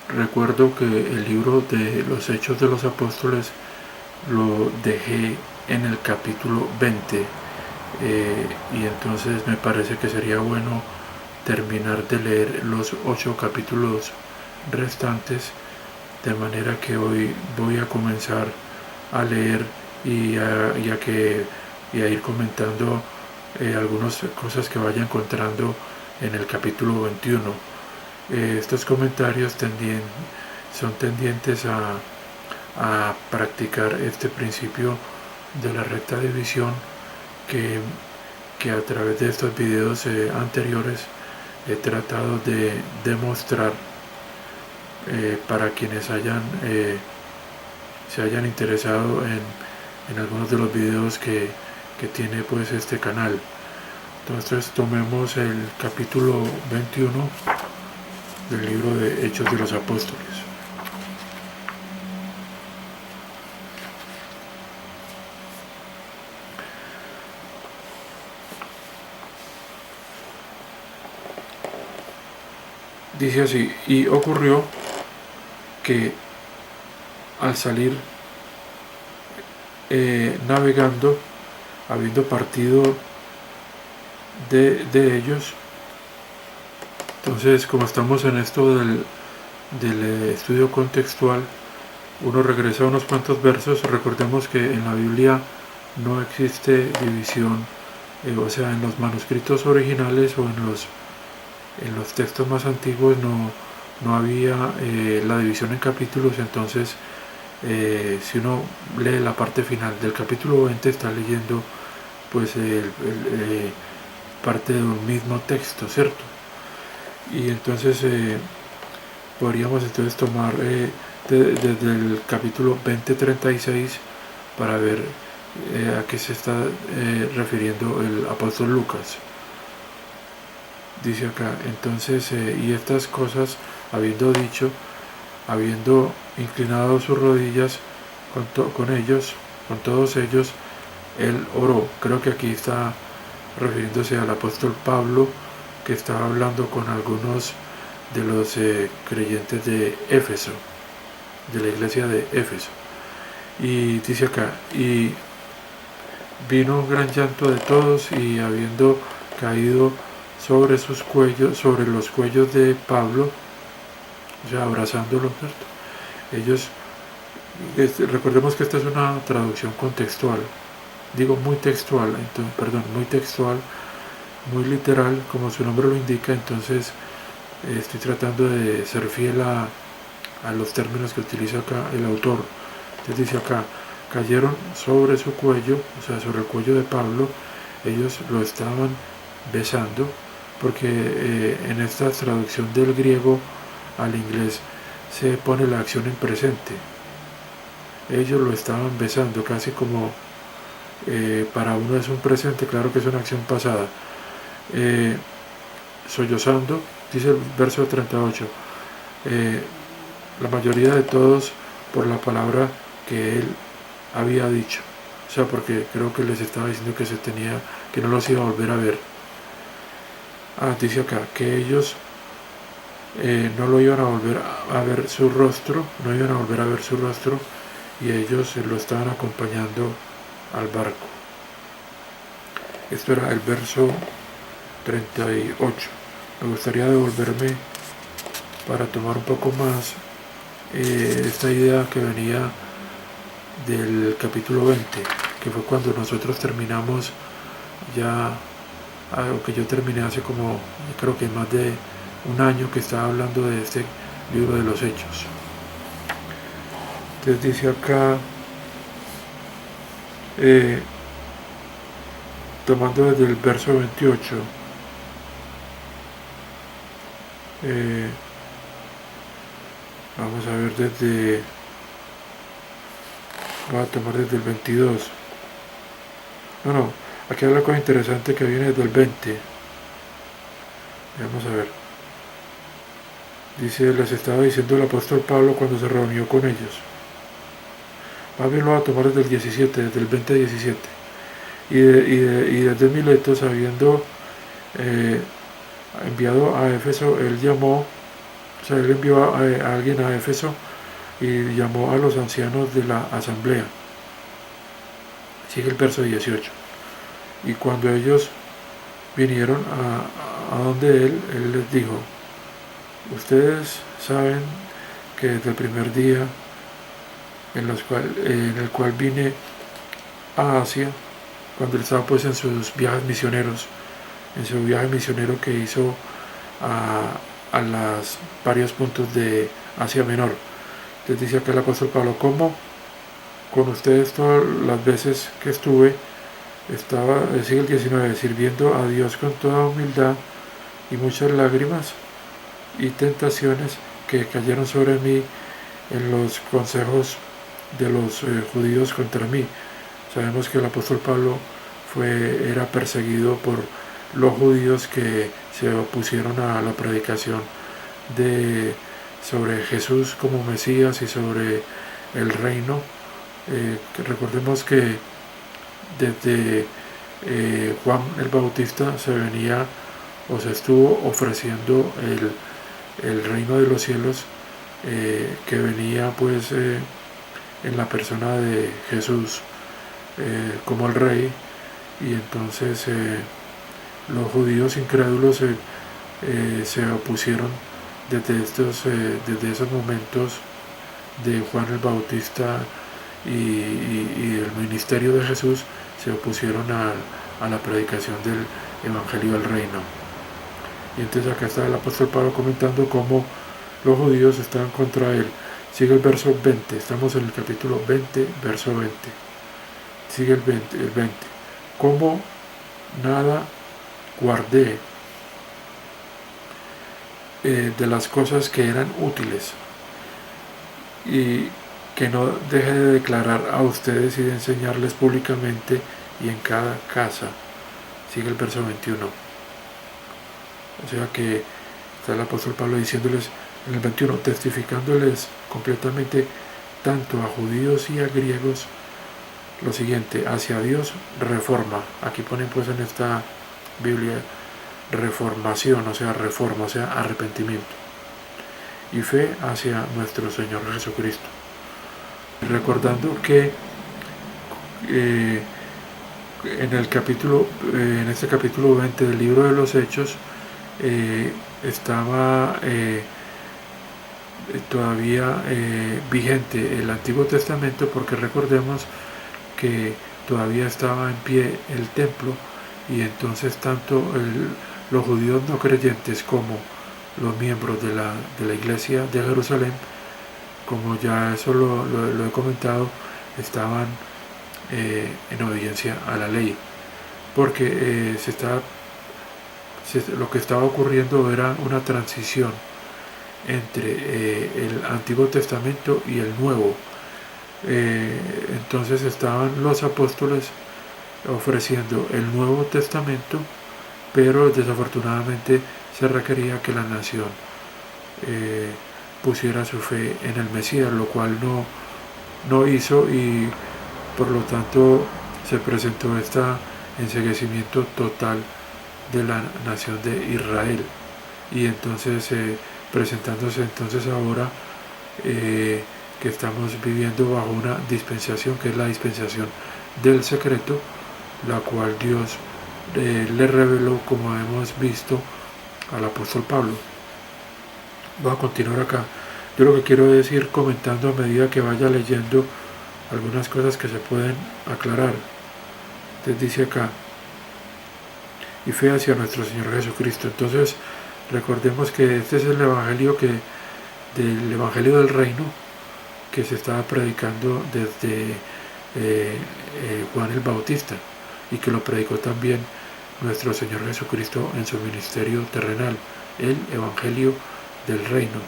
recuerdo que el libro de los Hechos de los Apóstoles lo dejé en el capítulo 20, y entonces me parece que sería bueno terminar de leer los 8 capítulos restantes, de manera que hoy voy a comenzar a leer y a ir comentando algunas cosas que vaya encontrando en el capítulo 21. Estos comentarios son tendientes a practicar este principio de la recta división que a través de estos videos anteriores he tratado de demostrar para quienes se hayan interesado en algunos de los videos que tiene pues este canal. Entonces tomemos el capítulo 21 del libro de Hechos de los Apóstoles. Dice así: y ocurrió que al salir navegando, habiendo partido de ellos, entonces, como estamos en esto del estudio contextual, uno regresa a unos cuantos versos. Recordemos que en la Biblia no existe división, o sea, en los manuscritos originales o en los textos más antiguos no había la división en capítulos. Entonces, si uno lee la parte final del capítulo 20, está leyendo pues parte de un mismo texto, ¿cierto? Y entonces podríamos entonces tomar desde el capítulo 20:36 para ver a qué se está refiriendo el apóstol Lucas. Dice acá: entonces, y estas cosas habiendo dicho, habiendo inclinado sus rodillas con todos ellos, él oró. Creo que aquí está refiriéndose al apóstol Pablo, que estaba hablando con algunos de los creyentes de Éfeso, de la iglesia de Éfeso. Y dice acá: y vino un gran llanto de todos, y habiendo caído sobre los cuellos de Pablo, o sea, abrazándolo, ¿cierto? Ellos, recordemos que esta es una traducción contextual, digo muy textual, muy textual, muy literal, como su nombre lo indica. Entonces estoy tratando de ser fiel a los términos que utiliza acá el autor. Entonces dice acá: cayeron sobre su cuello, o sea, sobre el cuello de Pablo. Ellos lo estaban besando, porque en esta traducción del griego al inglés se pone la acción en presente. Ellos lo estaban besando, casi como para uno es un presente, claro que es una acción pasada. Sollozando, dice el verso 38, la mayoría de todos por la palabra que él había dicho, o sea, porque creo que les estaba diciendo que no los iba a volver a ver. Dice acá que ellos no lo iban a volver a ver su rostro, y ellos lo estaban acompañando al barco. Esto era el verso 38. Me gustaría devolverme para tomar un poco más esta idea que venía del capítulo 20, que fue cuando nosotros terminamos ya, aunque yo terminé hace como, creo que más de un año, que estaba hablando de este libro de los Hechos. Entonces dice acá, tomando desde el verso 28, vamos a ver voy a tomar desde el 22. Aquí hay una cosa interesante que viene desde el 20. Vamos a ver. Dice: les estaba diciendo el apóstol Pablo cuando se reunió con ellos. Más bien lo va a tomar desde el 17, desde el 20:17. Y desde Miletos, habiendo enviado a Éfeso, él llamó O sea, él envió a alguien a Éfeso y llamó a los ancianos de la asamblea. Sigue el verso 18. Y cuando ellos vinieron a donde él les dijo: ustedes saben que desde el primer día en el cual vine a Asia, cuando él estaba pues en sus viajes misioneros, en su viaje misionero que hizo a los varios puntos de Asia Menor. Les dice acá el apóstol Pablo: como con ustedes todas las veces que estuve, estaba, sigue el 19, sirviendo a Dios con toda humildad y muchas lágrimas y tentaciones que cayeron sobre mí en los consejos de los judíos contra mí. Sabemos que el apóstol Pablo era perseguido por los judíos que se opusieron a la predicación sobre Jesús como Mesías y sobre el reino. Recordemos que desde Juan el Bautista se venía o se estuvo ofreciendo el reino de los cielos, que venía pues en la persona de Jesús como el rey. Y entonces los judíos incrédulos se opusieron desde esos momentos de Juan el Bautista y el ministerio de Jesús, se opusieron a la predicación del Evangelio del Reino. Y entonces acá está el apóstol Pablo comentando cómo los judíos estaban contra él. Sigue el verso 20, estamos en el capítulo 20, verso 20. Sigue el 20. Como nada guardé de las cosas que eran útiles, y que no deje de declarar a ustedes y de enseñarles públicamente y en cada casa. Sigue el verso 21. O sea que está el apóstol Pablo diciéndoles en el 21, testificándoles completamente tanto a judíos y a griegos lo siguiente: hacia Dios reforma. Aquí ponen pues en esta Biblia reformación, o sea, reforma, o sea, arrepentimiento, y fe hacia nuestro Señor Jesucristo. Recordando que en este capítulo 20 del libro de los Hechos estaba todavía vigente el Antiguo Testamento, porque recordemos que todavía estaba en pie el templo, y entonces tanto los judíos no creyentes como los miembros de la iglesia de Jerusalén, como ya eso lo he comentado, estaban en obediencia a la ley, porque lo que estaba ocurriendo era una transición entre el Antiguo Testamento y el Nuevo. Entonces estaban los apóstoles ofreciendo el Nuevo Testamento, pero desafortunadamente se requería que la nación pusiera su fe en el Mesías, lo cual no hizo, y por lo tanto se presentó este enceguecimiento total de la nación de Israel. Y entonces presentándose entonces ahora que estamos viviendo bajo una dispensación, que es la dispensación del secreto, la cual Dios le reveló, como hemos visto, al apóstol Pablo. Voy a continuar acá. Yo lo que quiero decir, comentando a medida que vaya leyendo algunas cosas que se pueden aclarar. Entonces dice acá: y fe hacia nuestro Señor Jesucristo. Entonces recordemos que este es el evangelio del evangelio del reino, que se estaba predicando desde Juan el Bautista, y que lo predicó también nuestro Señor Jesucristo en su ministerio terrenal, el evangelio del reino,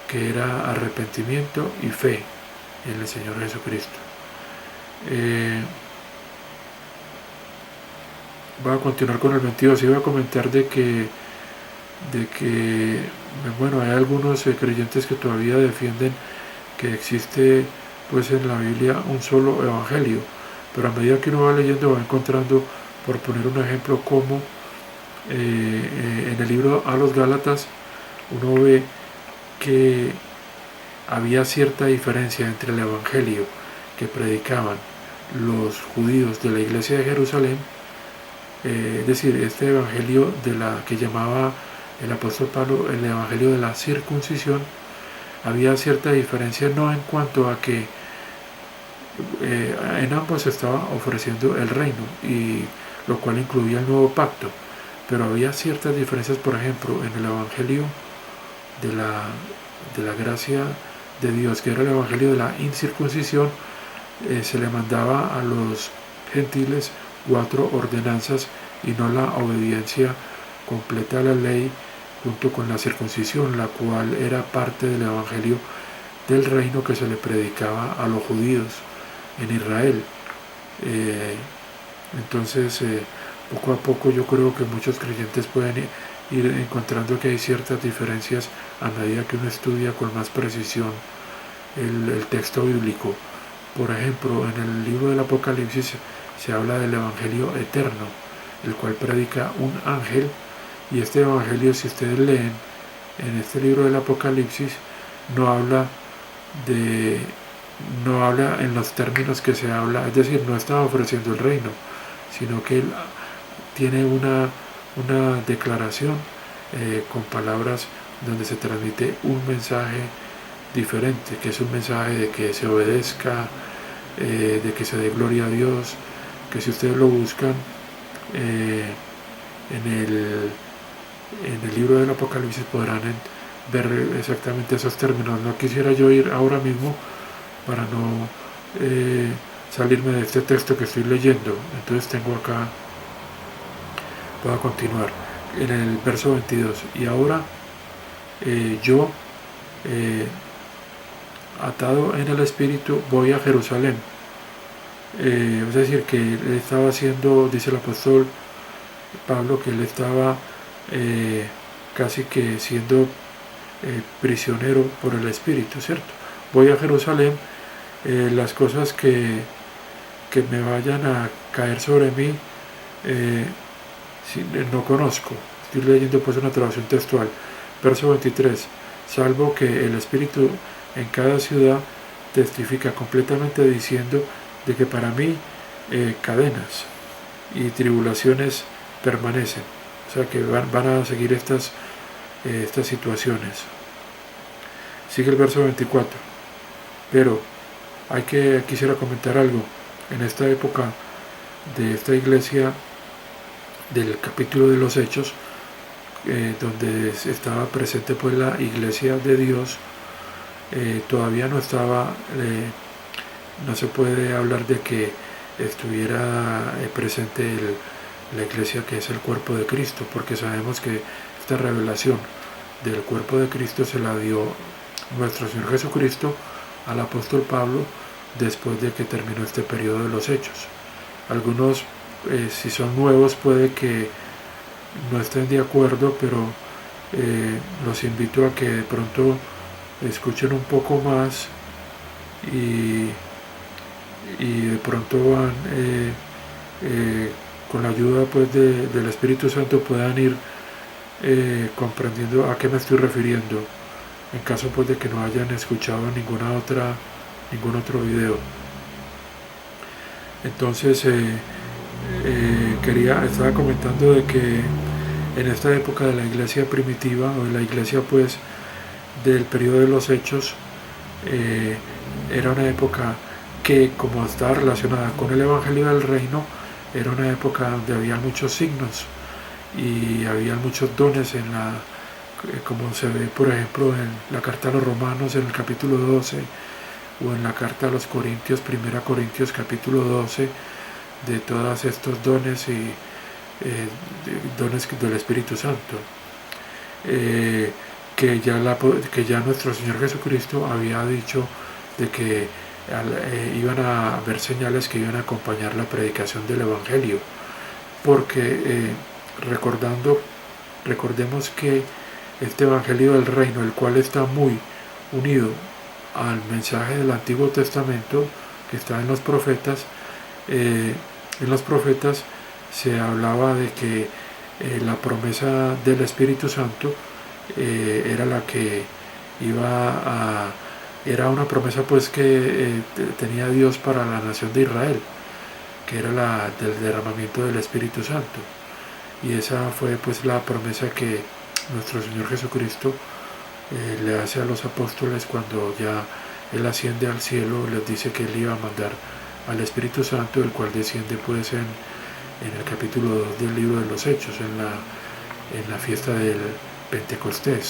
que era arrepentimiento y fe en el Señor Jesucristo. Voy a continuar con el 22 y voy a comentar de que bueno, hay algunos creyentes que todavía defienden que existe pues en la Biblia un solo evangelio, pero a medida que uno va leyendo va encontrando, por poner un ejemplo, como en el libro a los Gálatas uno ve que había cierta diferencia entre el evangelio que predicaban los judíos de la iglesia de Jerusalén, es decir, este evangelio de la que llamaba el apóstol Pablo el evangelio de la circuncisión. Había cierta diferencia, no en cuanto a que en ambos estaba ofreciendo el reino, y lo cual incluía el nuevo pacto, pero había ciertas diferencias. Por ejemplo, en el evangelio de la gracia de Dios, que era el evangelio de la incircuncisión, se le mandaba a los gentiles 4 ordenanzas y no la obediencia completa a la ley junto con la circuncisión, la cual era parte del evangelio del reino que se le predicaba a los judíos en Israel. Entonces, poco a poco yo creo que muchos creyentes pueden ir encontrando que hay ciertas diferencias a medida que uno estudia con más precisión el texto bíblico. Por ejemplo, en el libro del Apocalipsis se habla del evangelio eterno, el cual predica un ángel, y este evangelio, si ustedes leen en este libro del Apocalipsis, no habla en los términos que se habla, es decir, no está ofreciendo el reino, sino que él tiene una declaración con palabras donde se transmite un mensaje diferente, que es un mensaje de que se obedezca, de que se dé gloria a Dios, que si ustedes lo buscan en el libro del Apocalipsis podrán ver exactamente esos términos. No quisiera yo ir ahora mismo para no salirme de este texto que estoy leyendo. Entonces tengo acá, voy a continuar en el verso 22. Y ahora yo, atado en el Espíritu, voy a Jerusalén. Es decir, que él estaba haciendo, dice el apóstol Pablo, que él estaba casi que siendo prisionero por el Espíritu, ¿cierto? Voy a Jerusalén, las cosas que me vayan a caer sobre mí no conozco. Estoy leyendo pues una traducción textual. Verso 23. Salvo que el Espíritu en cada ciudad testifica completamente diciendo de que para mí cadenas y tribulaciones permanecen. O sea que van a seguir estas situaciones. Sigue el verso 24. Pero quisiera comentar algo. En esta época de esta iglesia del capítulo de los Hechos, donde estaba presente pues la iglesia de Dios, todavía no estaba, no se puede hablar de que estuviera presente la iglesia que es el cuerpo de Cristo, porque sabemos que esta revelación del cuerpo de Cristo se la dio nuestro Señor Jesucristo al apóstol Pablo después de que terminó este periodo de los Hechos. Algunos, si son nuevos, puede que no estén de acuerdo, pero los invito a que de pronto escuchen un poco más y de pronto van con la ayuda pues del Espíritu Santo puedan ir comprendiendo a qué me estoy refiriendo, en caso pues de que no hayan escuchado ningún otro video. Entonces estaba comentando de que en esta época de la iglesia primitiva, o de la iglesia pues del periodo de los Hechos, era una época que, como estaba relacionada con el evangelio del reino, era una época donde había muchos signos y había muchos dones como se ve por ejemplo en la carta a los Romanos en el capítulo 12, o en la carta a los Corintios, 1 Corintios capítulo 12, de todos estos dones y dones del Espíritu Santo, que ya nuestro Señor Jesucristo había dicho de que iban a haber señales que iban a acompañar la predicación del Evangelio, porque recordemos que este Evangelio del reino, el cual está muy unido al mensaje del Antiguo Testamento que está en los profetas, se hablaba de que la promesa del Espíritu Santo era la que era una promesa pues que tenía Dios para la nación de Israel, que era la del derramamiento del Espíritu Santo. Y esa fue pues la promesa que nuestro Señor Jesucristo le hace a los apóstoles cuando ya Él asciende al cielo. Les dice que Él iba a mandar al Espíritu Santo, el cual desciende pues en el capítulo 2 del libro de los Hechos, en la fiesta del Pentecostés.